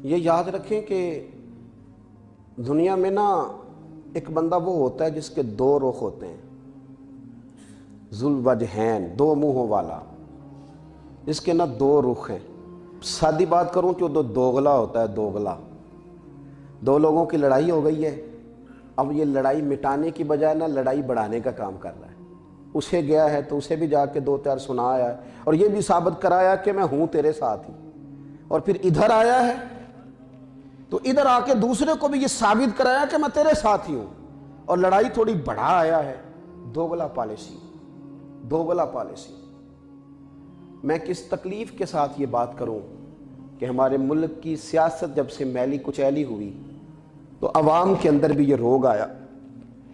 یہ یاد رکھیں کہ دنیا میں نا ایک بندہ وہ ہوتا ہے جس کے دو رخ ہوتے ہیں، ذو الوجہین، دو منہوں والا، جس کے نا دو رخ ہیں۔ سادی بات کروں کہ وہ دوغلا ہوتا ہے، دوغلا۔ دو لوگوں کی لڑائی ہو گئی ہے، اب یہ لڑائی مٹانے کی بجائے نا لڑائی بڑھانے کا کام کر رہا ہے۔ اسے گیا ہے تو اسے بھی جا کے دو چار سنایا ہے اور یہ بھی ثابت کرایا کہ میں ہوں تیرے ساتھ ہی، اور پھر ادھر آیا ہے تو ادھر آ کے دوسرے کو بھی یہ ثابت کرایا کہ میں تیرے ساتھ ہی ہوں، اور لڑائی تھوڑی بڑھا آیا ہے۔ دوغلا پالیسی، دوغلا پالیسی۔ میں کس تکلیف کے ساتھ یہ بات کروں کہ ہمارے ملک کی سیاست جب سے میلی کچیلی ہوئی تو عوام کے اندر بھی یہ روگ آیا۔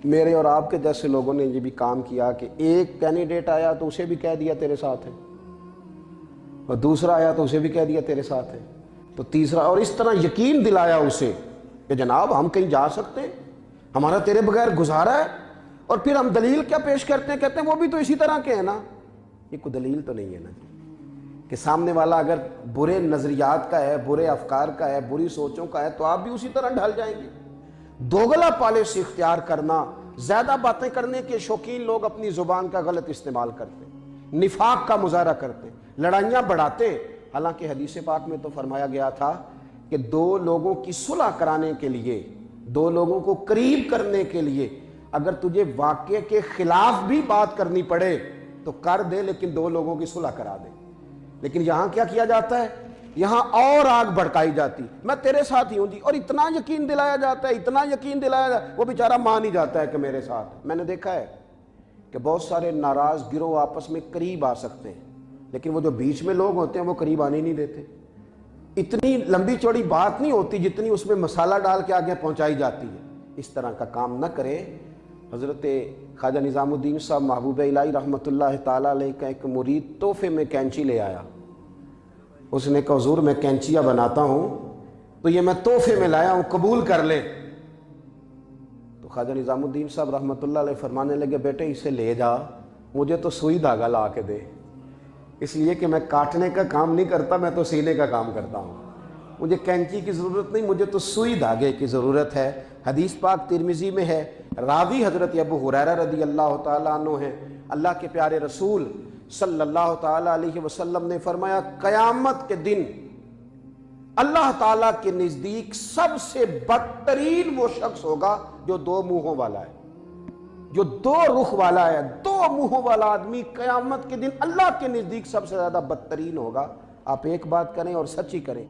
میرے اور آپ کے جیسے لوگوں نے یہ بھی کام کیا کہ ایک کینڈیڈیٹ آیا تو اسے بھی کہہ دیا تیرے ساتھ ہے، اور دوسرا آیا تو اسے بھی کہہ دیا تیرے ساتھ ہے، تو تیسرا، اور اس طرح یقین دلایا اسے کہ جناب ہم کہیں جا سکتے ہیں، ہمارا تیرے بغیر گزارا ہے، اور پھر ہم دلیل کیا پیش کرتے ہیں، کہتے ہیں وہ بھی تو اسی طرح کے ہیں نا۔ یہ کوئی دلیل تو نہیں ہے نا کہ سامنے والا اگر برے نظریات کا ہے، برے افکار کا ہے، بری سوچوں کا ہے تو آپ بھی اسی طرح ڈھل جائیں گے۔ دوغلا پالیسی اختیار کرنا، زیادہ باتیں کرنے کے شوقین لوگ اپنی زبان کا غلط استعمال کرتے ہیں، نفاق کا مظاہرہ کرتے ہیں، لڑائیاں بڑھاتے ہیں۔ حالانکہ حدیث پاک میں تو فرمایا گیا تھا کہ دو لوگوں کی صلح کرانے کے لیے، دو لوگوں کو قریب کرنے کے لیے اگر تجھے واقعے کے خلاف بھی بات کرنی پڑے تو کر دے، لیکن دو لوگوں کی صلح کرا دے۔ لیکن یہاں کیا کیا جاتا ہے؟ یہاں اور آگ بھڑکائی جاتی، میں تیرے ساتھ ہی ہوں جی، اور اتنا یقین دلایا جاتا ہے، اتنا یقین دلایا جاتا ہے، وہ بیچارہ مان ہی جاتا ہے کہ میرے ساتھ۔ میں نے دیکھا ہے کہ بہت سارے ناراض گروہ آپس میں قریب آ سکتے ہیں، لیکن وہ جو بیچ میں لوگ ہوتے ہیں وہ قریب آنے نہیں دیتے۔ اتنی لمبی چوڑی بات نہیں ہوتی جتنی اس میں مسالہ ڈال کے آگے پہنچائی جاتی ہے۔ اس طرح کا کام نہ کرے۔ حضرت خواجہ نظام الدین صاحب محبوب الہی رحمۃ اللہ تعالیٰ علیہ کا ایک مرید تحفے میں کینچی لے آیا۔ اس نے کہا حضور میں کینچیاں بناتا ہوں تو یہ میں تحفے میں لایا ہوں، قبول کر لے۔ تو خواجہ نظام الدین صاحب رحمۃ اللہ علیہ فرمانے لگے بیٹے اسے لے جا، مجھے تو سوئی دھاگا لا کے دے، اس لیے کہ میں کاٹنے کا کام نہیں کرتا، میں تو سینے کا کام کرتا ہوں، مجھے کینچی کی ضرورت نہیں، مجھے تو سوئی دھاگے کی ضرورت ہے۔ حدیث پاک ترمذی میں ہے، راوی حضرت ابو ہریرہ رضی اللہ تعالیٰ عنہ ہیں۔ اللہ کے پیارے رسول صلی اللہ تعالیٰ علیہ وسلم نے فرمایا قیامت کے دن اللہ تعالیٰ کے نزدیک سب سے بدترین وہ شخص ہوگا جو دو منہوں والا ہے، جو دو رخ والا ہے۔ دو منہوں والا آدمی قیامت کے دن اللہ کے نزدیک سب سے زیادہ بدترین ہوگا۔ آپ ایک بات کریں اور سچی کریں۔